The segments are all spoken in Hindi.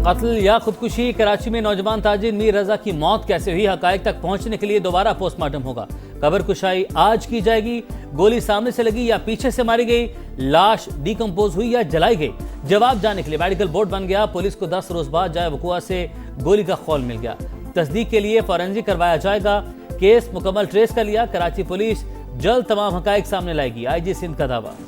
कत्ल या खुदकुशी। कराची में नौजवान ताजिर मीर रजा की मौत कैसे हुई, हकायक तक पहुंचने के लिए दोबारा पोस्टमार्टम होगा। कब्र कुशाई आज की जाएगी। गोली सामने से लगी या पीछे से मारी गई, लाश डिकम्पोज हुई या जलाई गई, जवाब जानने के लिए मेडिकल बोर्ड बन गया। पुलिस को 10 रोज बाद जाए वकुआ से गोली का खौल मिल गया। तस्दीक के लिए फॉरेंसिक करवाया जाएगा। केस मुकम्मल ट्रेस कर लिया। कराची पुलिस जल्द तमाम हकायक सामने लाएगी, IG सिंध का दावा।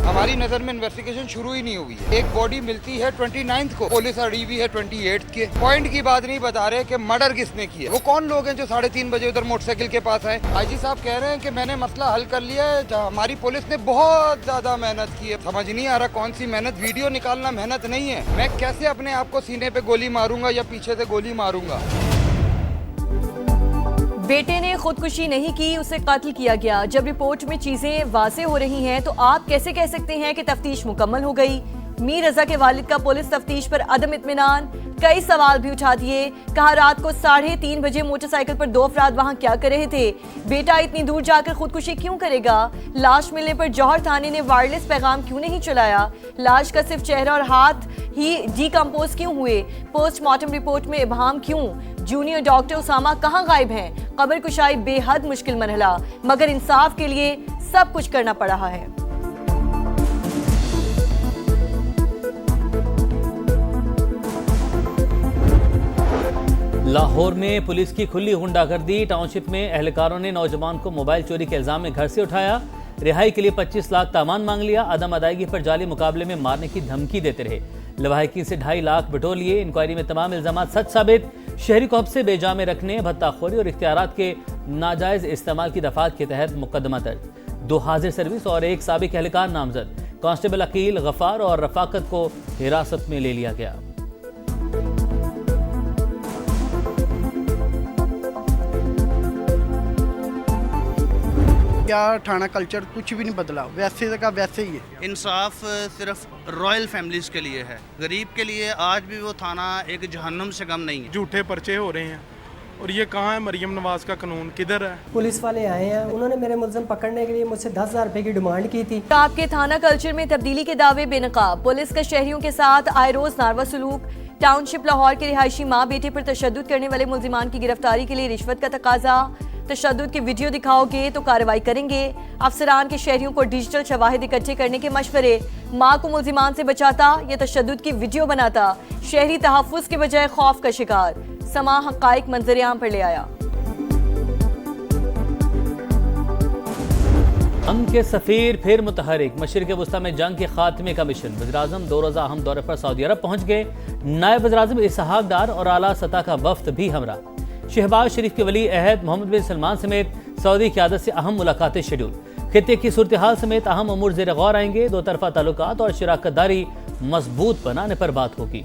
हमारी नजर में इन्वेस्टिगेशन शुरू ही नहीं हुई है। एक बॉडी मिलती है 29 को, पुलिस अड़ी हुई है 28 के। पॉइंट की बात नहीं बता रहे कि मर्डर किसने किया। वो कौन लोग हैं जो 3:30 बजे उधर मोटरसाइकिल के पास आए। IG साहब कह रहे हैं कि मैंने मसला हल कर लिया है। हमारी पुलिस ने बहुत ज्यादा मेहनत की है। समझ नहीं आ रहा कौन सी मेहनत। वीडियो निकालना मेहनत नहीं है। मैं कैसे अपने आप को सीने पे गोली मारूंगा या पीछे से गोली मारूंगा। बेटे ने खुदकुशी नहीं की, उसे कत्ल किया गया। जब रिपोर्ट में चीजें वाज़ेह हो रही हैं तो आप कैसे कह सकते हैं कि तफ्तीश मुकम्मल हो गई। मीर रजा के वालिद का पुलिस तफ्तीश पर अदम इत्मीनान, कई सवाल भी उठा दिए। कहा रात को 3:30 बजे मोटरसाइकिल पर 2 अफराद वहां क्या कर रहे थे। बेटा इतनी दूर जाकर खुदकुशी क्यों करेगा। लाश मिलने पर जौहर थाने ने वायरलेस पैगाम क्यों नहीं चलाया। लाश का सिर्फ चेहरा और हाथ ही डिकम्पोज क्यों हुए। पोस्टमार्टम रिपोर्ट में इबहम क्यों। जूनियर डॉक्टर उसामा कहां गायब हैं। कब्र कुशाई बेहद मुश्किल मरहला, मगर इंसाफ के लिए सब कुछ करना पड़ रहा है। लाहौर में पुलिस की खुली गुंडागर्दी। टाउनशिप में एहलकारों ने नौजवान को मोबाइल चोरी के इल्जाम में घर से उठाया। रिहाई के लिए 25 लाख तामान मांग लिया। अदम अदायगी पर जाली मुकाबले में मारने की धमकी देते रहे। लवाहिकी से 2.5 लाख बटोर लिए। इंक्वायरी में तमाम इल्जाम सच साबित। शहरी को हब्से बेजा में रखने, भत्ताखोरी और इख्तियारात के नाजायज इस्तेमाल की दफात के तहत मुकदमा दर्ज। 2 हाजिर सर्विस और 1 साबिक एहलकार नामजद। कांस्टेबल अकील, गफार और रफाकत को हिरासत में ले लिया गया। क्या थाना कल्चर कुछ भी नहीं बदला, वैसे का वैसे ही है। इंसाफ सिर्फ रॉयल फैमिलीज के लिए है, गरीब के लिए आज भी वो थाना एक जहन्नुम से कम नहीं है। झूठे पर्चे हो रहे हैं और ये कहाँ है मरियम नवाज का कानून, किधर है। पुलिस वाले आए हैं, उन्होंने मेरे मुलज़िम पकड़ने के लिए मुझसे 10,000 रुपए की डिमांड की थी। आपके थाना कल्चर में तब्दीली के दावे बेनकाब। पुलिस का शहरियों के साथ आए रोज नारवा सलूक। टाउनशिप लाहौर के रिहायशी माँ बेटे पर तशद्दुद करने वाले मुल्जिमान की गिरफ्तारी के लिए रिश्वत का तकाजा। तशद्दुद की वीडियो दिखाओगे तो कार्रवाई करेंगे। अफसरान के शहरियों को डिजिटल शवाहिद इकट्ठे करने के मशवरे। माँ को मुल्जिमान से बचाता या तशद्दुद की वीडियो बनाता। शहरी तहफ़्फ़ुज़ के बजाय खौफ का शिकार। समा हक़ाइक़ मंज़र-ए-आम पर ले आया। हम के सफ़ीर फिर मुतहरिक। मशरिक़ वस्ता में जंग के खात्मे का मिशन। वज़ीर-ए-आज़म 2 रोज़ा अहम दौरे पर सऊदी अरब पहुँच गए। नायब वज़ीर-ए-आज़म इसहाक़ डार और आला सतह का वफ्द भी हमरा। शहबाज शरीफ के वली अहद मोहम्मद बिन सलमान समेत सऊदी क़यादत से अहम मुलाकातें शेड्यूल। खित्ते की सूरत हाल समेत अहम अमूर ज़ेर गौर आएंगे। 2 तरफ़ा ताल्लुकात और शराकत दारी मजबूत बनाने पर बात होगी।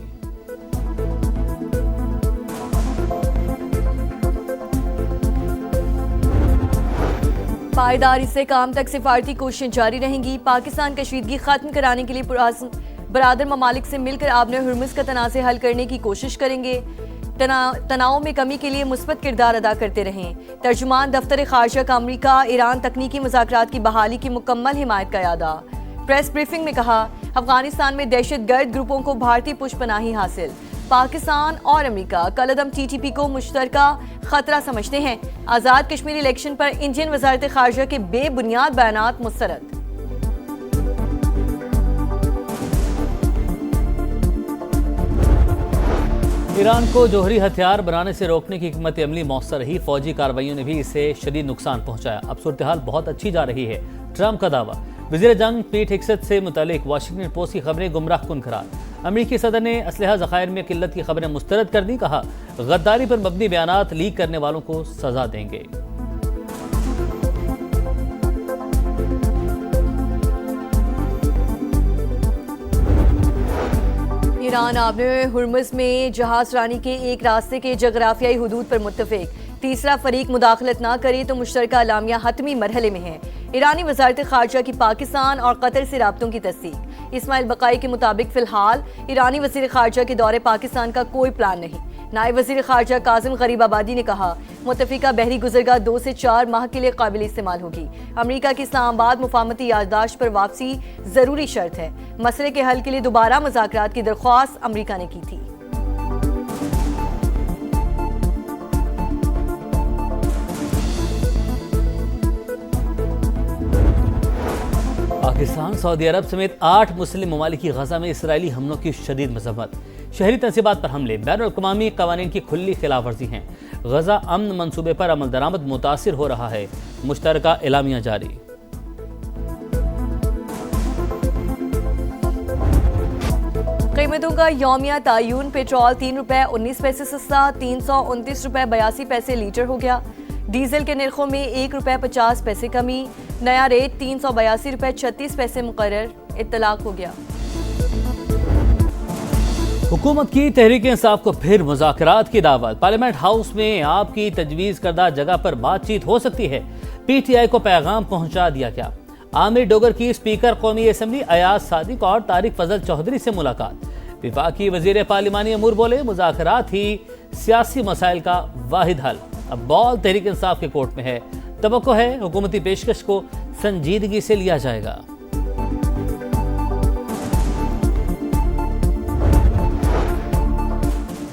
पायदारी से काम तक सिफारती कोशिशें जारी रहेंगी। पाकिस्तान कशीदगी खत्म कराने के लिए बरादर ममालिक से मिलकर आबने हुर्मुज़ का तनाज़े हल करने की कोशिश करेंगे। तनाव में कमी के लिए मुस्बत किरदार अदा करते रहें। तर्जुमान दफ्तर खारजा का अमरीका ईरान तकनीकी मुज़ाकरात की बहाली की मुकम्मल हिमायत का यादा। प्रेस ब्रीफिंग में कहा अफगानिस्तान में दहशतगर्द ग्रुपों को भारतीय पुष्पनाही हासिल। पाकिस्तान और अमरीका कलअदम TTP को मुश्तरका खतरा समझते हैं। आज़ाद कश्मीर इलेक्शन पर इंडियन वज़ारत खारजा के बेबुनियाद बयानात मुस्तरद। ईरान को जोहरी हथियार बनाने से रोकने की हिकमत अमली मौसर रही। फौजी कार्रवाइयों ने भी इससे शदीद नुकसान पहुंचाया। अब सूरत हाल बहुत अच्छी जा रही है, ट्रंप का दावा। वज़ीर जंग पीट हेगसेथ से मुतालिक वाशिंगटन पोस्ट की खबरें गुमराह कुन करार। अमरीकी सदर ने असलहा ज़खायर में किल्लत की खबरें मुस्तरद कर दी। कहा गद्दारी पर मबनी बयानात लीक करने वालों को सजा देंगे। ईरान आबने हुर्मुज़ में जहाज रानी के एक रास्ते के जगराफियाई हुदूद पर मुत्तफिक। तीसरा फरीक मुदाखलत ना करे तो मुश्तरका अलामिया हतमी मरहले में है। ईरानी वज़ारत खारजा की पाकिस्तान और कतर से राब्तों की तस्दीक। इस्माइल बकाई के मुताबिक फ़िलहाल ईरानी वज़ीर खारजा के दौरे पाकिस्तान का कोई प्लान नहीं। नायब वज़ीर ख़ारजा काज़िम गरीबाबादी ने कहा, मुत्तफ़िका बहरी गुज़रगाह 2 से 4 माह के लिए काबिल इस्तेमाल होगी। अमरीका की इस्लामाबाद मुफाहमती याददाश्त पर वापसी ज़रूरी शर्त है। मसले के हल के लिए दोबारा मुज़ाकरात की दरख्वास्त अमरीका ने की थी। पाकिस्तान, सऊदी अरब समेत 8 मुस्लिम ममालिक की गजा में इसराइली हमलों की शदीद मज़म्मत। शहरी तंसीबात पर हमले बैनुल-अक़वामी क़वानीन की खुली खिलाफ वर्जी हैं। गजा अमन मंसूबे पर अमल दरामद मुतासिर हो रहा है। मुश्तरका एलामिया जारी। कीमतों का यौमिया तायुन। पेट्रोल 3 रुपये 19 पैसे सस्ता 329 रुपये 82 पैसे लीटर हो गया। डीजल के निर्खों में 1 रुपये 50 पैसे कमी। नया रेट 382 रुपये 36 पैसे मुकर्रर इत्तलाक हो गया। हुकूमत की तहरीक इंसाफ को फिर मुज़ाकरात की दावत। पार्लियामेंट हाउस में आपकी तजवीज़ करदा जगह पर बातचीत हो सकती है। PTI को पैगाम पहुंचा दिया गया। आमिर डोगर की स्पीकर कौमी असम्बली अयाज सादिक और तारिक फजल चौधरी से मुलाकात। विफाकी वजीर पार्लिमानी अमूर बोले, मुज़ाकरात ही सियासी मसाइल का वाहिद हल। अब बॉल तहरीक इंसाफ के कोर्ट में है। तवक्को है हुकूमती पेशकश को संजीदगी से लिया जाएगा।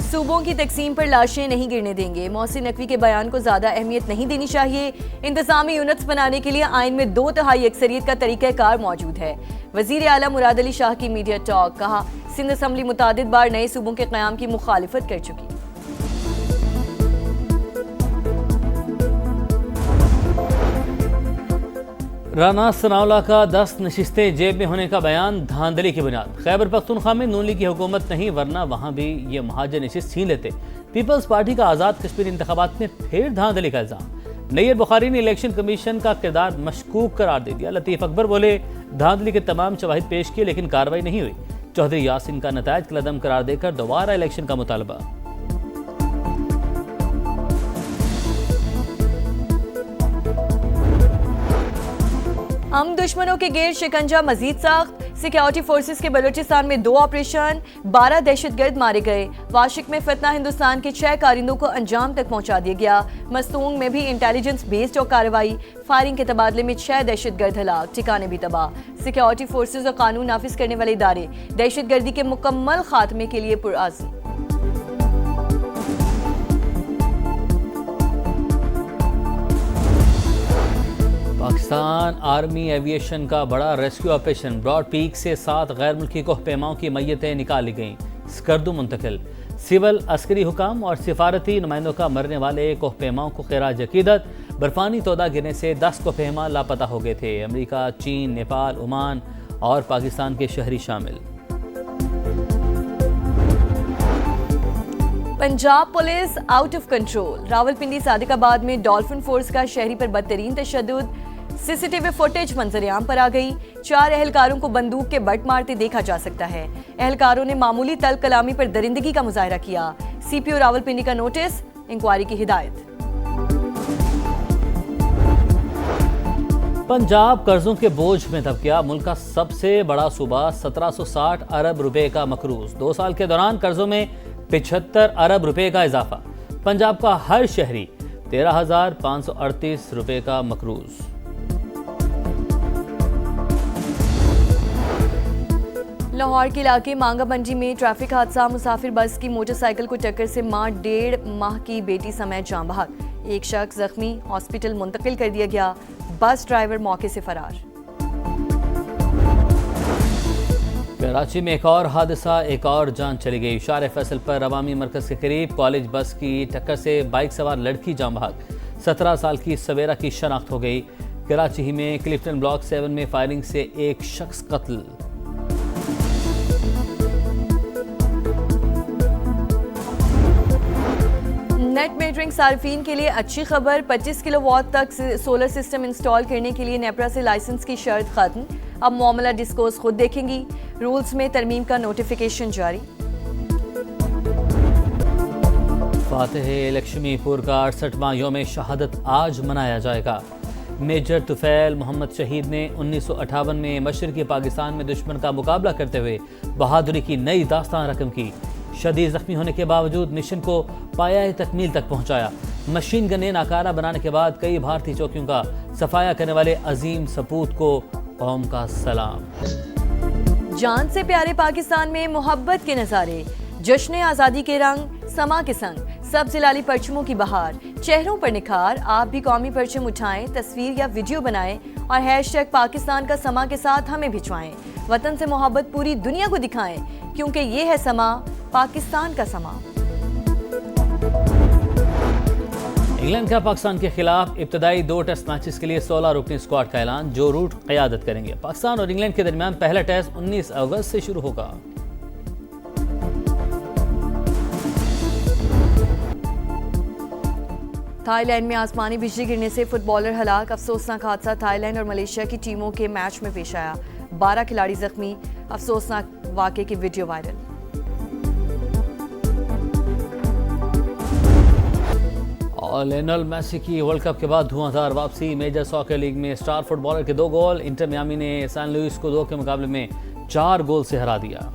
सूबों की तकसीम पर लाशें नहीं गिरने देंगे। मोहसिन नकवी के बयान को ज्यादा अहमियत नहीं देनी चाहिए। इंतजामी यूनिट्स बनाने के लिए आइन में 2/3 अक्सरियत का तरीक़ाकार मौजूद है। वजीर आला मुराद अली शाह की मीडिया टॉक। कहा, सिंध असम्बली मुतादिद बार नए सूबों के क़याम की मुखालिफत कर चुकी। राना सनाउल्लाह का 10 नशिस्तें जेब में होने का बयान धांधली की बुनियाद। खैबर पख्तूनख्वा में नून लीग की हुकूमत नहीं, वरना वहाँ भी ये महाजर नशिस्त छीन लेते। पीपल्स पार्टी का आज़ाद कश्मीर इंतखाबात में फिर धांधली का इल्ज़ाम। नैयर बुखारी ने इलेक्शन कमीशन का किरदार मशकूक करार दे दिया। लतीफ़ अकबर बोले, धांधली के तमाम शवाहिद पेश किए लेकिन कार्रवाई नहीं हुई। चौधरी यासिन का नतायज कलदम करार देकर दोबारा इलेक्शन का मुतालबा। हम दुश्मनों के गिर शिकंजा मजीद सख्त। सिक्योरिटी फोर्सेस के बलूचिस्तान में 2 ऑपरेशन, 12 दहशतगर्द मारे गए। वाशिक में फितना हिंदुस्तान के 6 कारिंदों को अंजाम तक पहुंचा दिया गया। मस्तूंग में भी इंटेलिजेंस बेस्ड और कार्रवाई। फायरिंग के तबादले में 6 दहशतगर्द हलाक, ठिकाने भी तबाह। सिक्योरिटी फोर्सेस और कानून नाफिज करने वाले इदारे दहशतगर्दी के मुकम्मल खात्मे के लिए पुरअज़्म। पाकिस्तान आर्मी एविएशन का बड़ा रेस्क्यू ऑपरेशन। ब्रॉड पीक से 7 गैर मुल्की कोहपेमाओं की मैयतें निकाली गईं, स्कर्दू मुंतकिल। सिविल अस्करी हुकाम और सिफारती नुमाइंदों का मरने वाले कोहपेमाओं को खिराज अकीदत। बर्फानी तोदा गिरने से 10 कोहपेमा लापता हो गए थे। अमेरिका, चीन, नेपाल, ओमान और पाकिस्तान के शहरी शामिल। Punjab police out of control. Rawalpindi Sadiqabad में डॉल्फिन फोर्स का शहरी पर बदतरीन तशद्दुद। सीसीटीवी फुटेज मंजरेआम पर आ गई। 4 एहलकारों को बंदूक के बट मारते देखा जा सकता है। एहलकारों ने मामूली तल्ख कलामी पर दरिंदगी का मुजाहरा किया। CPO रावलपिंडी का नोटिस, इंक्वायरी की हिदायत। पंजाब कर्जों के बोझ में दब गया। मुल्क का सबसे बड़ा सूबा। 1760 अरब रुपए का मकरूज। 2 साल के दौरान कर्जों में 75 अरब रुपए का इजाफा। पंजाब का हर शहरी 13,538 रुपए का मकरूज। लाहौर के इलाके मांगा मंडी में ट्रैफिक हादसा। मुसाफिर बस की मोटरसाइकिल को टक्कर से मां 1.5 माह की बेटी समेत जान बहक। एक शख्स जख्मी, हॉस्पिटल मुंतकिल कर दिया गया। बस ड्राइवर मौके से फरार। कराची में एक और हादसा, एक और जान चली गई। शार फैसल पर अवामी मरकज के करीब कॉलेज बस की टक्कर से बाइक सवार लड़की जान बहक। 17 साल की सवेरा की शनाख्त हो गई। कराची ही में क्लिफ्टन ब्लॉक 7 में फायरिंग से एक शख्स कत्ल। नेट मीटरिंग सार्फिन के लिए अच्छी खबर। 25 किलोवाट तक सोलर सिस्टम इंस्टॉल करने के लिए नेपरा से लाइसेंस की शर्त खत्म। अब मामला डिस्कोस खुद देखेंगी। रूल्स में तरमीम का नोटिफिकेशन जारी। फातेह लक्ष्मीपुर का 68वां योम शहादत आज मनाया जाएगा। मेजर तुफैल मोहम्मद शहीद ने 1958 में मशरकी पाकिस्तान में दुश्मन का मुकाबला करते हुए बहादुरी की नई दास्तान रकम की। शदीद जख्मी होने के बावजूद मिशन को पाया तकमील तक पहुंचाया। मशीन गन नाकारा बनाने के बाद कई भारतीय चौकियों का सफाया करने वाले अजीम सपूत को कौम का सलाम। जान से प्यारे पाकिस्तान में मोहब्बत के नज़ारे, जश्न आज़ादी के रंग, समा के संग, सब जिलाली परचमों की बहार, चेहरों पर निखार। आप भी कौमी परचम उठाएं, तस्वीर या वीडियो बनाएं और हैशटैग पाकिस्तान का समा के साथ हमें भिजवाएं। वतन से मोहब्बत पूरी दुनिया को दिखाएं, क्योंकि ये है समा, पाकिस्तान का समा। इंग्लैंड का पाकिस्तान के खिलाफ इब्तदाई 2 टेस्ट मैचेस के लिए 16 रुकनी स्क्वाड का ऐलान। जो रूट क़यादत करेंगे। पाकिस्तान और इंग्लैंड के दरमियान पहला टेस्ट 19 अगस्त से शुरू होगा। थाईलैंड में आसमानी बिजली गिरने से फुटबॉलर हलाक। अफसोसनाक हादसा थाईलैंड और मलेशिया की टीमों के मैच में पेश आया। 12 खिलाड़ी जख्मी। अफसोसनाक वाक़े की वीडियो वायरल। और लियोनेल मेसी की वर्ल्ड कप के बाद धुआंधार वापसी। मेजर सॉकर लीग में स्टार फुटबॉलर के 2 गोल। इंटर मियामी ने सैन लुइस को 2 के मुकाबले में 4 गोल से हरा दिया।